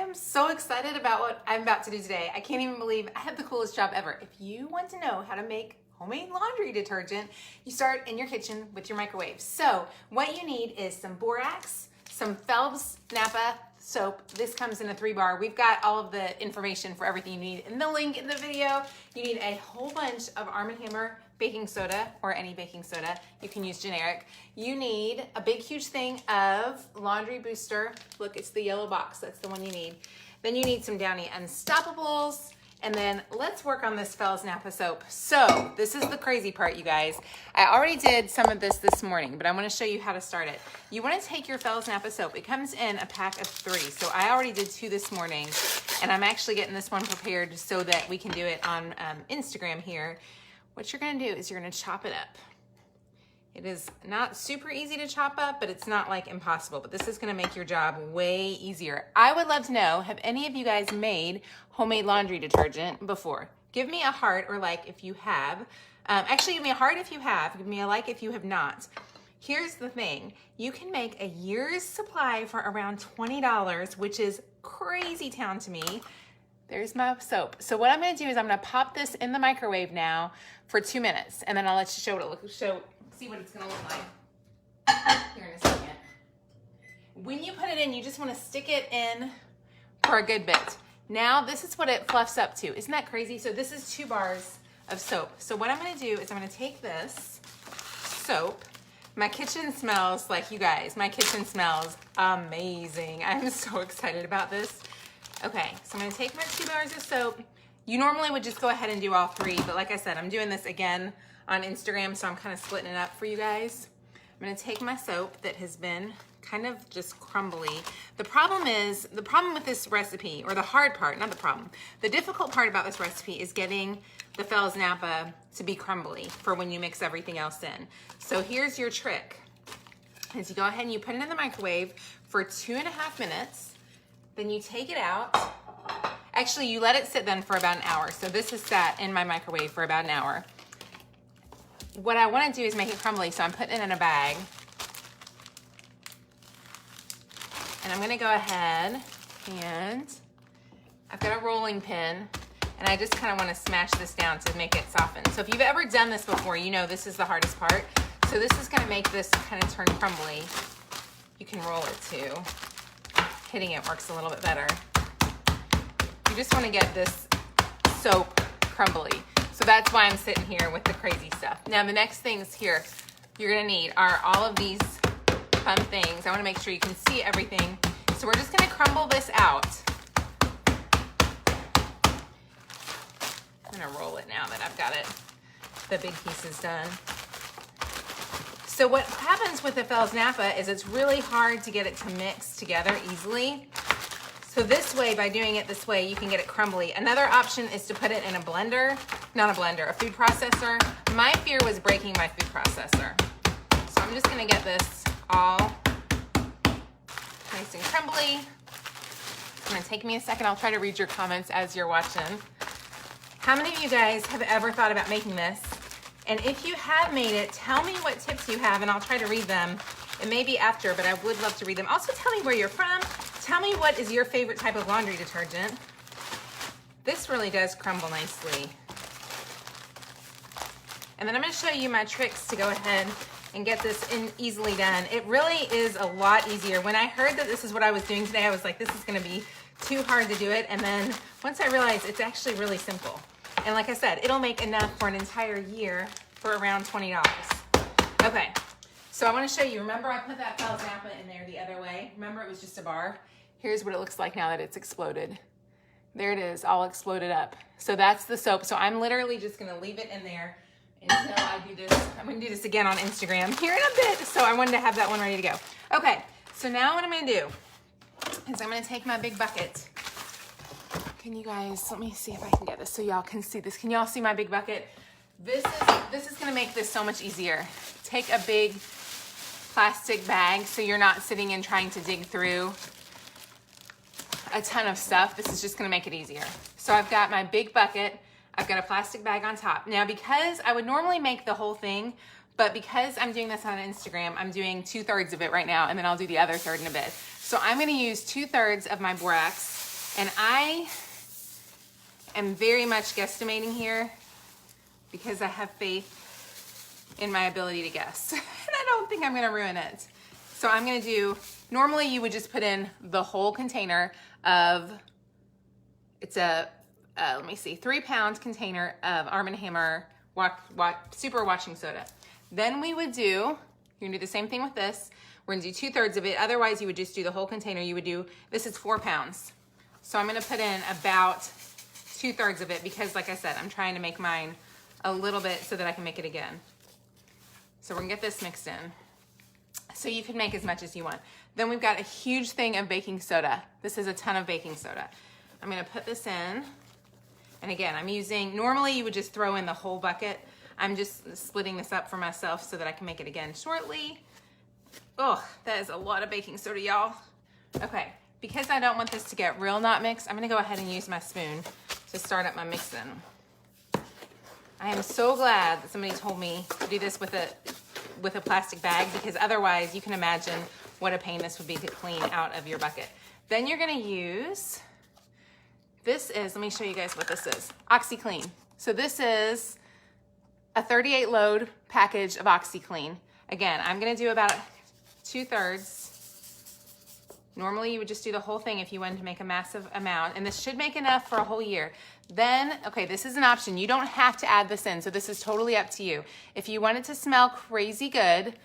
am so excited about what I'm about to do today. I can't even believe I have the coolest job ever. If you want to know how to make homemade laundry detergent, you start in your kitchen with your microwave. So what you need is some borax, some Phelps Napa soap. This comes in a 3-bar. We've got all of the information for everything you need in the link in the video. You need a whole bunch of Arm & Hammer baking soda, or any baking soda. You can use generic. You need a big, huge thing of laundry booster. Look, it's the yellow box. That's the one you need. Then you need some Downy Unstoppables. And then let's work on this Phelps Napa soap. So this is the crazy part, you guys. I already did some of this morning, but I want to show you how to start it. You want to take your Phelps Napa soap. It comes in a pack of 3. So I already did 2 this morning, and I'm actually getting this one prepared so that we can do it on Instagram here. What you're going to do is you're going to chop it up. It is not super easy to chop up, but it's not like impossible. But this is going to make your job way easier. I would love to know, have any of you guys made homemade laundry detergent before? Give me a heart or like if you have. Actually, give me a heart if you have. Give me a like if you have not. Here's the thing. You can make a year's supply for around $20, which is crazy town to me. There's my soap. So what I'm going to do is I'm going to pop this in the microwave now for 2 minutes, and then I'll let you see what it's going to look like here in a second. When you put it in, you just want to stick it in for a good bit. Now, this is what it fluffs up to. Isn't that crazy? So this is 2 bars of soap. So what I'm going to do is I'm going to take this soap. My kitchen smells like, you guys, my kitchen smells amazing. I'm so excited about this. Okay, so I'm going to take my 2 bars of soap. You normally would just go ahead and do all 3, but like I said, I'm doing this again on Instagram, so I'm kind of splitting it up for you guys. I'm going to take my soap that has been kind of just crumbly. The problem with this recipe, or the hard part, not the problem, the difficult part about this recipe is getting the Phelps Napa to be crumbly for when you mix everything else in. So here's your trick. Is you go ahead and you put it in the microwave for 2.5 minutes. Then you take it out. Actually, you let it sit then for about an hour. So this is sat in my microwave for about an hour. What I want to do is make it crumbly, so I'm putting it in a bag. And I'm going to go ahead and I've got a rolling pin, and I just kind of want to smash this down to make it soften. So if you've ever done this before, you know this is the hardest part. So this is going to make this kind of turn crumbly. You can roll it too. Hitting it works a little bit better. You just want to get this soap crumbly. So that's why I'm sitting here with the crazy stuff. Now the next things here you're gonna need are all of these fun things. I wanna make sure you can see everything. So we're just gonna crumble this out. I'm gonna roll it now that I've got it, the big pieces done. So what happens with the Phelps Napa is it's really hard to get it to mix together easily. So this way, by doing it this way, you can get it crumbly. Another option is to put it in a blender, not a blender, a food processor. My fear was breaking my food processor. So I'm just gonna get this all nice and crumbly. It's gonna take me a second. I'll try to read your comments as you're watching. How many of you guys have ever thought about making this? And if you have made it, tell me what tips you have, and I'll try to read them. It may be after, but I would love to read them. Also, tell me where you're from. Tell me what is your favorite type of laundry detergent. This really does crumble nicely. And then I'm going to show you my tricks to go ahead and get this in easily done. It really is a lot easier. When I heard that this is what I was doing today, I was like, this is going to be too hard to do it. And then once I realized it's actually really simple. And like I said, it'll make enough for an entire year for around $20. Okay, so I want to show you. Remember I put that Phelps Napa in there the other way? Remember it was just a bar? Here's what it looks like now that it's exploded. There it is, all exploded up. So that's the soap. So I'm literally just going to leave it in there until I do this. I'm going to do this again on Instagram here in a bit. So I wanted to have that one ready to go. Okay, so now what I'm going to do is I'm going to take my big bucket. Can you guys, let me see if I can get this so y'all can see this. Can y'all see my big bucket? This is gonna make this so much easier. Take a big plastic bag so you're not sitting and trying to dig through a ton of stuff. This is just gonna make it easier. So I've got my big bucket. I've got a plastic bag on top. Now, because I would normally make the whole thing, but because I'm doing this on Instagram, I'm doing 2/3 of it right now, and then I'll do the other third in a bit. So I'm gonna use 2/3 of my borax And I am very much guesstimating here because I have faith in my ability to guess. And I don't think I'm gonna ruin it. So I'm gonna do, normally you would just put in the whole container of, it's a, let me see, 3-pound container of Arm & Hammer super washing soda. Then we would do, you're gonna do the same thing with this. We're gonna do 2/3 of it. Otherwise you would just do the whole container. You would do, this is 4 pounds. So I'm gonna put in about 2/3 of it because like I said, I'm trying to make mine a little bit so that I can make it again. So we're gonna get this mixed in. So you can make as much as you want. Then we've got a huge thing of baking soda. This is a ton of baking soda. I'm gonna put this in. And again, I'm using, normally you would just throw in the whole bucket. I'm just splitting this up for myself so that I can make it again shortly. Oh, that is a lot of baking soda, y'all. Okay, because I don't want this to get real not mixed, I'm gonna go ahead and use my spoon to start up my mixing. I am so glad that somebody told me to do this with a plastic bag because otherwise you can imagine what a pain this would be to clean out of your bucket. Then you're gonna use, this is, let me show you guys what this is, OxiClean. So this is a 38 load package of OxiClean. Again, I'm gonna do about 2/3. Normally you would just do the whole thing if you wanted to make a massive amount, and this should make enough for a whole year. Then, okay, this is an option. You don't have to add this in, so this is totally up to you. If you want it to smell crazy good,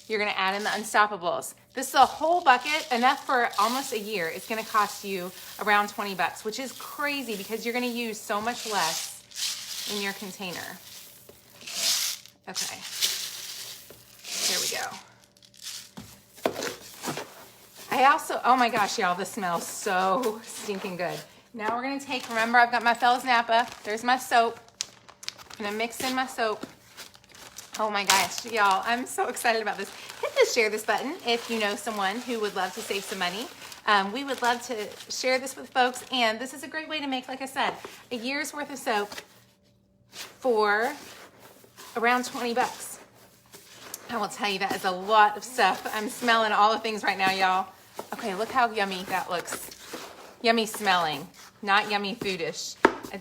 you're gonna add in the Unstoppables. This is a whole bucket, enough for almost a year. It's gonna cost you around 20 bucks, which is crazy because you're gonna use so much less in your container. Okay, here we go. I also, oh my gosh, y'all, this smells so stinking good. Now we're gonna take, remember I've got my Fells Napa, there's my soap. I'm gonna mix in my soap. Oh my gosh, y'all, I'm so excited about this. Hit the share this button if you know someone who would love to save some money. We would love to share this with folks, and this is a great way to make, like I said, a year's worth of soap for around 20 bucks. I will tell you that is a lot of stuff. I'm smelling all the things right now, y'all. Okay, look how yummy that looks. Yummy smelling, not yummy foodish.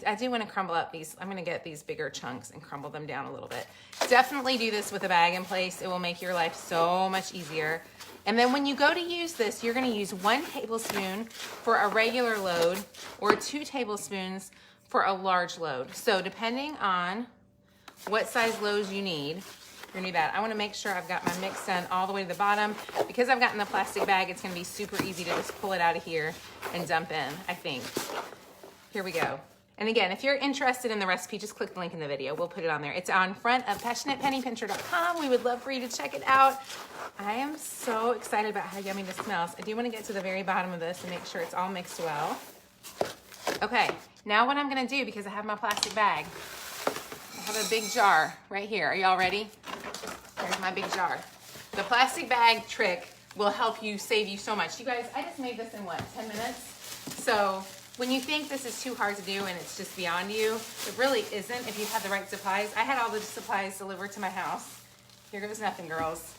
I do want to crumble up these. I'm going to get these bigger chunks and crumble them down a little bit. Definitely do this with a bag in place. It will make your life so much easier. And then when you go to use this, you're going to use 1 tablespoon for a regular load or 2 tablespoons for a large load. So depending on what size loads you need, you're gonna do that. I wanna make sure I've got my mix done all the way to the bottom. Because I've gotten the plastic bag, it's gonna be super easy to just pull it out of here and dump in, I think. Here we go. And again, if you're interested in the recipe, just click the link in the video. We'll put it on there. It's on front of passionatepennypincher.com. We would love for you to check it out. I am so excited about how yummy this smells. I do wanna get to the very bottom of this and make sure it's all mixed well. Okay, now what I'm gonna do, because I have my plastic bag, I have a big jar right here. Are y'all ready? Here's my big jar. The plastic bag trick will help you, save you so much. You guys, I just made this in what, 10 minutes? So when you think this is too hard to do and it's just beyond you, it really isn't if you have the right supplies. I had all the supplies delivered to my house. Here goes nothing, girls.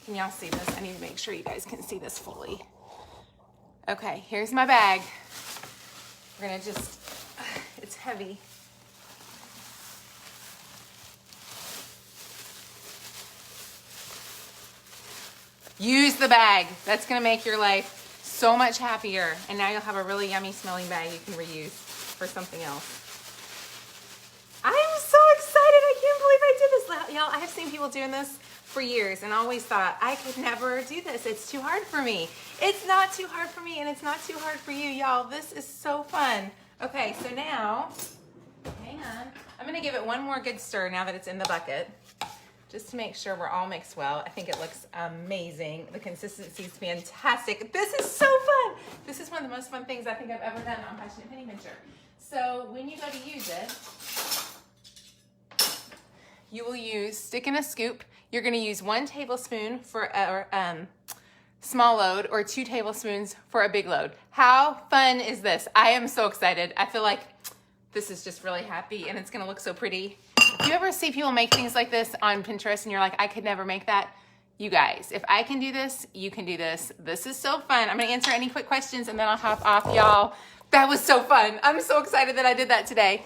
Can y'all see this? I need to make sure you guys can see this fully. Okay, here's my bag. We're gonna just, it's heavy. Use the bag. That's gonna make your life so much happier. And now you'll have a really yummy smelling bag you can reuse for something else. I am so excited. I can't believe I did this. Y'all, I have seen people doing this for years and always thought I could never do this. It's too hard for me. It's not too hard for me and it's not too hard for you, y'all. This is so fun. Okay, so now, hang on. I'm gonna give it one more good stir now that it's in the bucket, just to make sure we're all mixed well. I think it looks amazing. The consistency is fantastic. This is so fun. This is one of the most fun things I think I've ever done on Passionate Penny Pincher. So when you go to use it, you will use, stick in a scoop. You're gonna use 1 tablespoon for a small load or 2 tablespoons for a big load. How fun is this? I am so excited. I feel like this is just really happy and it's gonna look so pretty. If you ever see people make things like this on Pinterest and you're like, I could never make that, you guys, if I can do this, you can do this. This is so fun. I'm gonna answer any quick questions and then I'll hop off, y'all. That was so fun. I'm so excited that I did that today.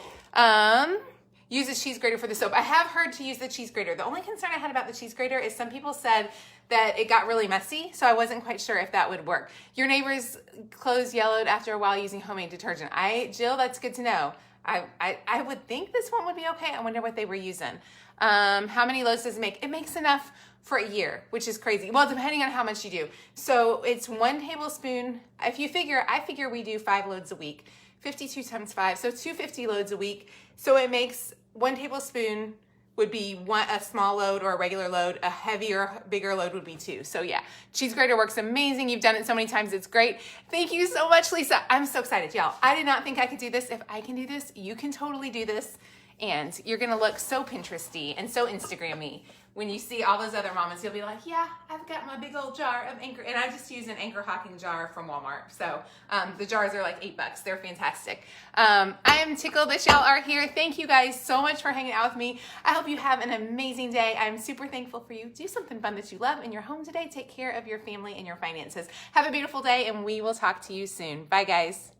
Use a cheese grater for the soap. I have heard to use the cheese grater. The only concern I had about the cheese grater is some people said that it got really messy, so I wasn't quite sure if that would work. Your neighbor's clothes yellowed after a while using homemade detergent. Jill, that's good to know. I would think this one would be okay. I wonder what they were using. How many loads does it make? It makes enough for a year, which is crazy. Well, depending on how much you do. So it's 1 tablespoon. If you figure, I figure we do 5 loads a week. 52 times 5, so 250 loads a week. So it makes 1 tablespoon would be a small load or a regular load. A heavier, bigger load would be 2. So yeah, cheese grater works amazing. You've done it so many times, it's great. Thank you so much, Lisa. I'm so excited, y'all. I did not think I could do this. If I can do this, you can totally do this. And you're gonna look so Pinteresty and so Instagram-y. When you see all those other mamas, you'll be like, yeah, I've got my big old jar of Anchor, and I just use an Anchor Hocking jar from Walmart. So the jars are like $8. They're fantastic. I am tickled that y'all are here. Thank you guys so much for hanging out with me. I hope you have an amazing day. I'm super thankful for you. Do something fun that you love in your home today. Take care of your family and your finances. Have a beautiful day, and we will talk to you soon. Bye, guys.